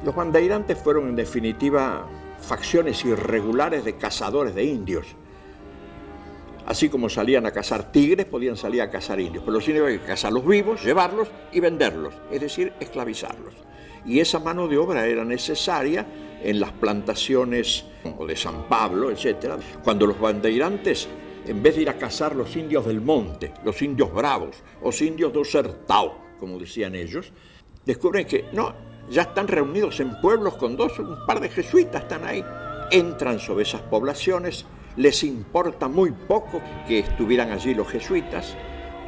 Los bandeirantes fueron en definitiva facciones irregulares de cazadores de indios. Así como salían a cazar tigres, podían salir a cazar indios. Pero los indios había que cazarlos vivos, llevarlos y venderlos, es decir, esclavizarlos. Y esa mano de obra era necesaria en las plantaciones de San Pablo, etc. Cuando los bandeirantes, en vez de ir a cazar los indios del monte, los indios bravos, los indios do sertão, como decían ellos, descubren que no, ya están reunidos en pueblos con un par de jesuitas están ahí. Entran sobre esas poblaciones, les importa muy poco que estuvieran allí los jesuitas,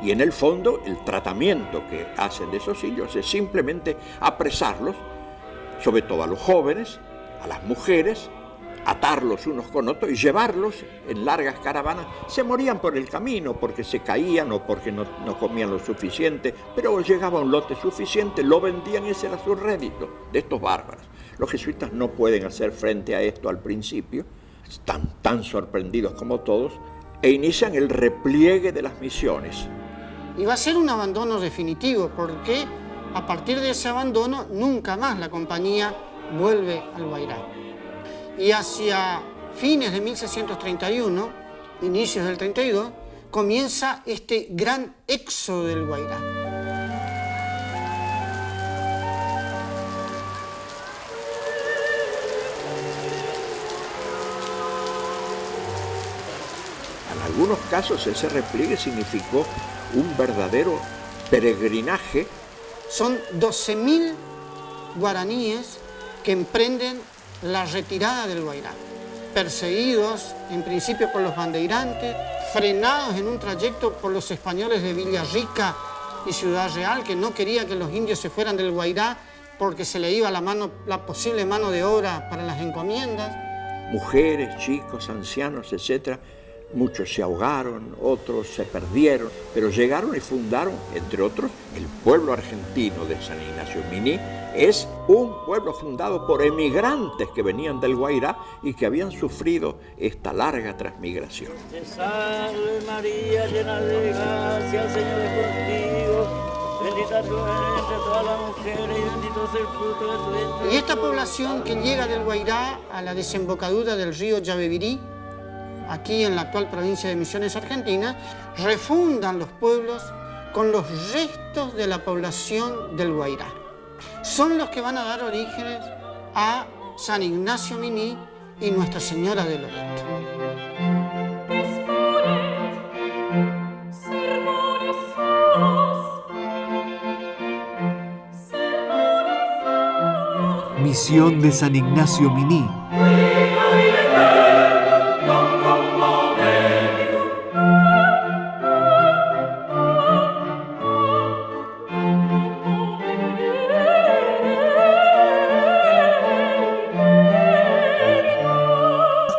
y en el fondo el tratamiento que hacen de esos indios es simplemente apresarlos, sobre todo a los jóvenes, a las mujeres, atarlos unos con otros y llevarlos en largas caravanas. Se morían por el camino porque se caían o porque no comían lo suficiente, pero llegaba un lote suficiente, lo vendían y ese era su rédito de estos bárbaros. Los jesuitas no pueden hacer frente a esto al principio, están tan sorprendidos como todos e inician el repliegue de las misiones. Y va a ser un abandono definitivo porque a partir de ese abandono nunca más la compañía vuelve al Guairá. Y hacia fines de 1631, inicios del 32, comienza este gran éxodo del Guairá. En algunos casos ese repliegue significó un verdadero peregrinaje. Son 12.000 guaraníes que emprenden la retirada del Guairá, perseguidos en principio por los bandeirantes, frenados en un trayecto por los españoles de Villarrica y Ciudad Real, que no querían que los indios se fueran del Guairá porque se le iba la posible mano de obra para las encomiendas. Mujeres, chicos, ancianos, etc. Muchos se ahogaron, otros se perdieron, pero llegaron y fundaron, entre otros, el pueblo argentino de San Ignacio Miní. Es un pueblo fundado por emigrantes que venían del Guairá y que habían sufrido esta larga transmigración. Te salve María, llena de gracia, el Señor es contigo, bendita tú eres entre todas las mujeres y bendito es el fruto de tu vientre. Y esta población que llega del Guairá a la desembocadura del río Yabebirí, aquí en la actual provincia de Misiones, Argentina, refundan los pueblos con los restos de la población del Guairá. Son los que van a dar orígenes a San Ignacio Miní y Nuestra Señora de Loreto. Misión de San Ignacio Miní.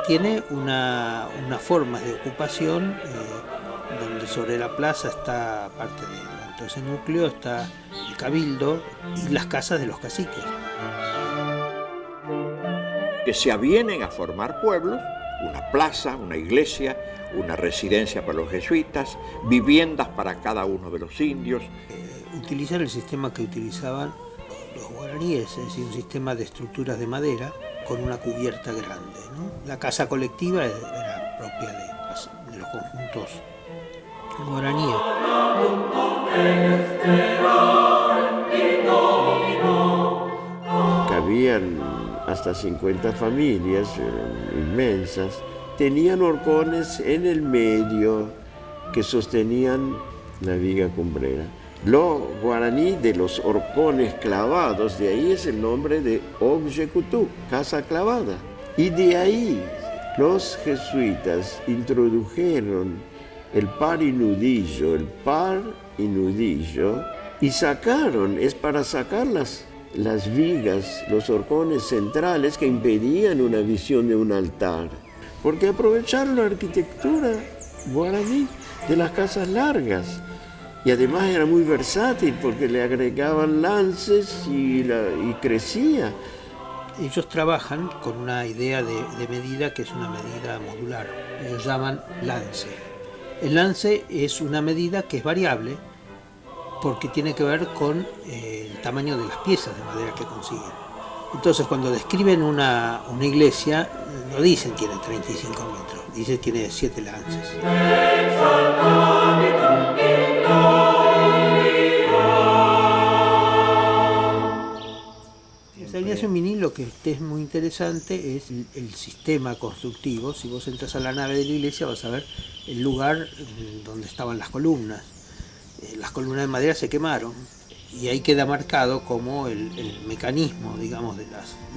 Tiene una forma de ocupación donde sobre la plaza está parte de todo ese núcleo, está el cabildo y las casas de los caciques. Que se avienen a formar pueblos, una plaza, una iglesia, una residencia para los jesuitas, viviendas para cada uno de los indios. Utilizar el sistema que utilizaban los guaraníes, es decir, un sistema de estructuras de madera con una cubierta grande, ¿no? La casa colectiva era propia de los conjuntos guaraníes. Cabían hasta 50 familias inmensas. Tenían horcones en el medio que sostenían la viga cumbrera. Lo guaraní de los horcones clavados, de ahí es el nombre de Objecutú, casa clavada. Y de ahí los jesuitas introdujeron el par y nudillo, y sacaron, es para sacar las vigas, los horcones centrales que impedían una visión de un altar, porque aprovecharon la arquitectura guaraní de las casas largas. Y además era muy versátil porque le agregaban lances y crecía. Ellos trabajan con una idea de medida que es una medida modular. Ellos llaman lance. El lance es una medida que es variable porque tiene que ver con el tamaño de las piezas de madera que consiguen. Entonces cuando describen una iglesia, no dicen tiene 35 metros, dicen tiene 7 lances. En San Ignacio Miní lo que es muy interesante es el sistema constructivo. Si vos entras a la nave de la iglesia vas a ver el lugar donde estaban las columnas. Las columnas de madera se quemaron y ahí queda marcado como el mecanismo, digamos, de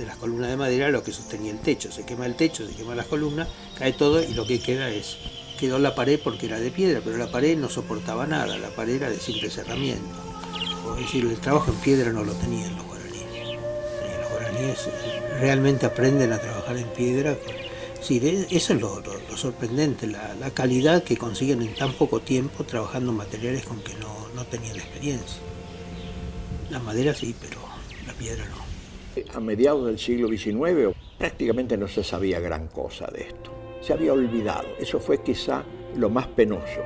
las columnas de madera, lo que sostenía el techo. Se quema el techo, se quema las columnas, cae todo y lo que quedó la pared porque era de piedra, pero la pared no soportaba nada, la pared era de simple cerramiento. Es decir, el trabajo en piedra no lo tenían los guaraníes. Los guaraníes realmente aprenden a trabajar en piedra. Sí, eso es lo sorprendente, la calidad que consiguen en tan poco tiempo trabajando materiales con que no tenían experiencia. La madera sí, pero la piedra no. A mediados del siglo XIX prácticamente no se sabía gran cosa de esto. Se había olvidado. Eso fue quizá lo más penoso.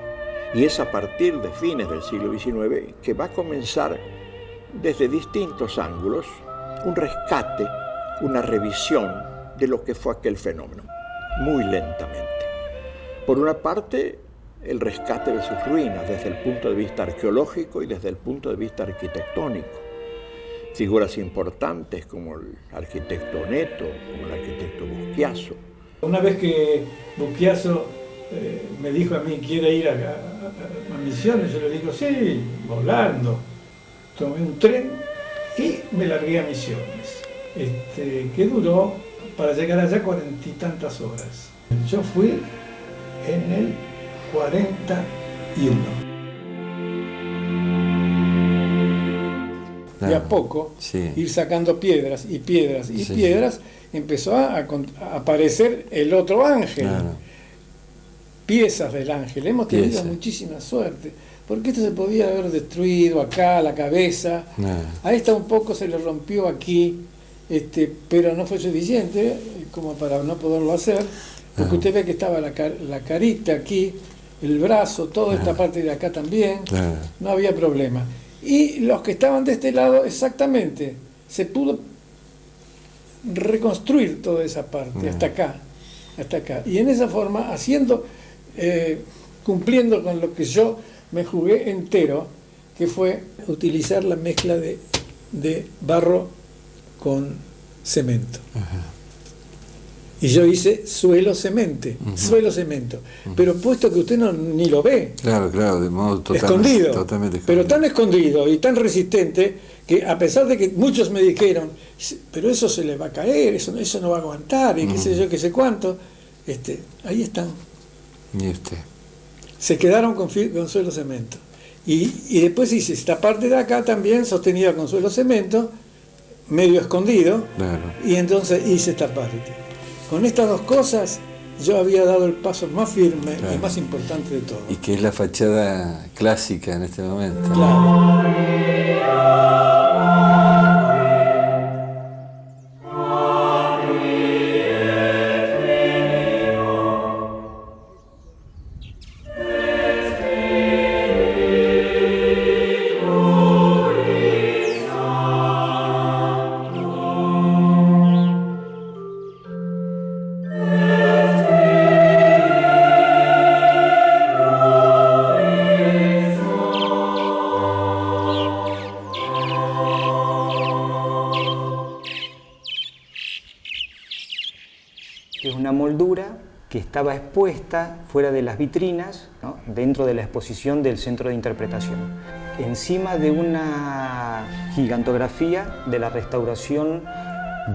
Y es a partir de fines del siglo XIX que va a comenzar desde distintos ángulos un rescate, una revisión de lo que fue aquel fenómeno, muy lentamente. Por una parte, el rescate de sus ruinas desde el punto de vista arqueológico y desde el punto de vista arquitectónico. Figuras importantes como el arquitecto Neto, como el arquitecto Busquiazo. Una vez que Busquiazo me dijo a mí, ¿quiere ir a Misiones? Yo le digo, sí, volando. Tomé un tren y me largué a Misiones, que duró para llegar allá 40 y tantas horas. Yo fui en el 41. Claro, y a poco, sí, ir sacando piedras y piedras y sí, piedras, empezó a aparecer el otro ángel. claro. Piezas del ángel. Hemos tenido Piezas. muchísima suerte, porque esto se podía haber destruido acá, la cabeza. Claro. A esta un poco se le rompió aquí, pero no fue suficiente como para no poderlo hacer, porque usted ve que estaba la carita aquí, el brazo, toda esta parte de acá también, Claro. no había problema. Y los que estaban de este lado, exactamente, se pudo reconstruir toda esa parte, hasta acá. Y en esa forma, cumpliendo con lo que yo me jugué entero, que fue utilizar la mezcla de barro con cemento. Ajá. Y yo hice suelo-cemento. Pero puesto que usted ni lo ve, Claro, de modo totalmente escondido, pero tan escondido y tan resistente que a pesar de que muchos me dijeron, pero eso se le va a caer, eso no va a aguantar, y qué sé yo, qué sé cuánto, ahí están. ¿Y usted? Se quedaron con suelo-cemento. Y después hice esta parte de acá también sostenida con suelo-cemento, medio escondido, Claro. y entonces hice esta parte. Con estas dos cosas yo había dado el paso más firme Claro. y más importante de todo. Y que es la fachada clásica en este momento. Claro. Es una moldura que estaba expuesta fuera de las vitrinas, ¿no?, dentro de la exposición del Centro de Interpretación, encima de una gigantografía de la restauración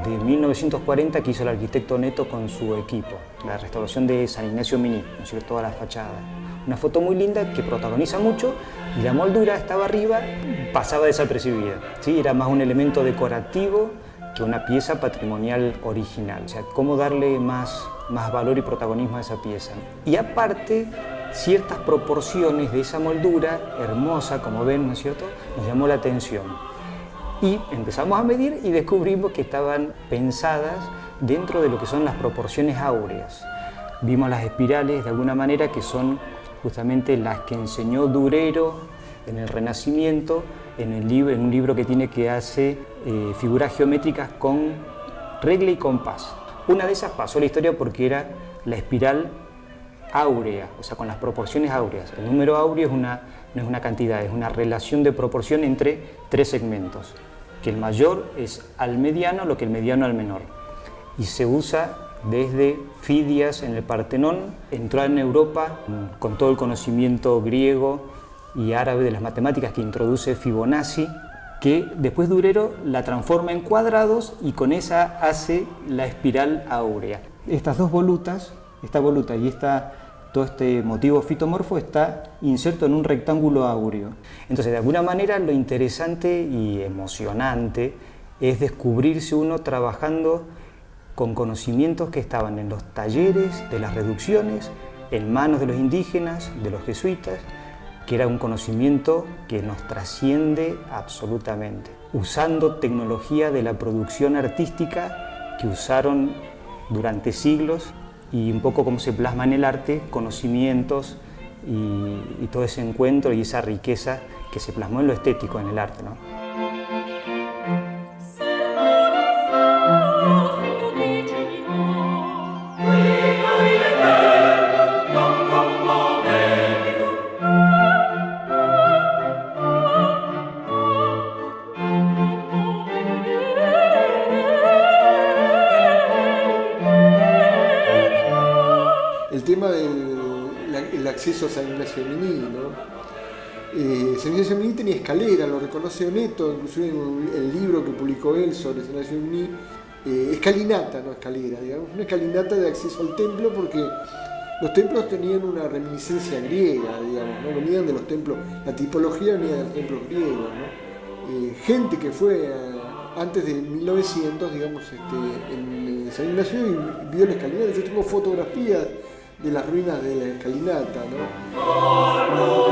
de 1940 que hizo el arquitecto Neto con su equipo, la restauración de San Ignacio Miní, ¿no es cierto?, toda la fachada. Una foto muy linda que protagoniza mucho y la moldura estaba arriba, pasaba desapercibida, ¿sí? Era más un elemento decorativo que una pieza patrimonial original. O sea, cómo darle más valor y protagonismo a esa pieza. Y aparte, ciertas proporciones de esa moldura, hermosa, como ven, ¿no es cierto?, nos llamó la atención. Y empezamos a medir y descubrimos que estaban pensadas dentro de lo que son las proporciones áureas. Vimos las espirales, de alguna manera, que son justamente las que enseñó Durero en el Renacimiento, en un libro que tiene que hacer figuras geométricas con regla y compás. Una de esas pasó a la historia porque era la espiral áurea, o sea, con las proporciones áureas. El número áureo no es una cantidad, es una relación de proporción entre tres segmentos, que el mayor es al mediano lo que el mediano al menor. Y se usa desde Fidias en el Partenón, entró en Europa con todo el conocimiento griego y árabe de las matemáticas que introduce Fibonacci, que después Durero la transforma en cuadrados y con esa hace la espiral áurea. Estas dos volutas, esta voluta y todo este motivo fitomorfo está inserto en un rectángulo áureo. Entonces, de alguna manera, lo interesante y emocionante es descubrirse uno trabajando con conocimientos que estaban en los talleres de las reducciones, en manos de los indígenas, de los jesuitas, que era un conocimiento que nos trasciende absolutamente, usando tecnología de la producción artística que usaron durante siglos y un poco como se plasma en el arte, conocimientos y todo ese encuentro y esa riqueza que se plasmó en lo estético, en el arte, ¿no? El tema del acceso a San Ignacio de Miní, ¿no? San Ignacio de Miní tenía escalera, lo reconoce Oneto, inclusive en el libro que publicó él sobre San Ignacio de Miní, escalinata, no escalera, digamos, una escalinata de acceso al templo porque los templos tenían una reminiscencia griega, digamos, ¿no? Venían de los templos, la tipología venía de los templos griegos, ¿no? Gente que fue antes de 1900, digamos, en San Ignacio y vio la escalinata. Yo tengo fotografías de las ruinas de la escalinata, ¿no?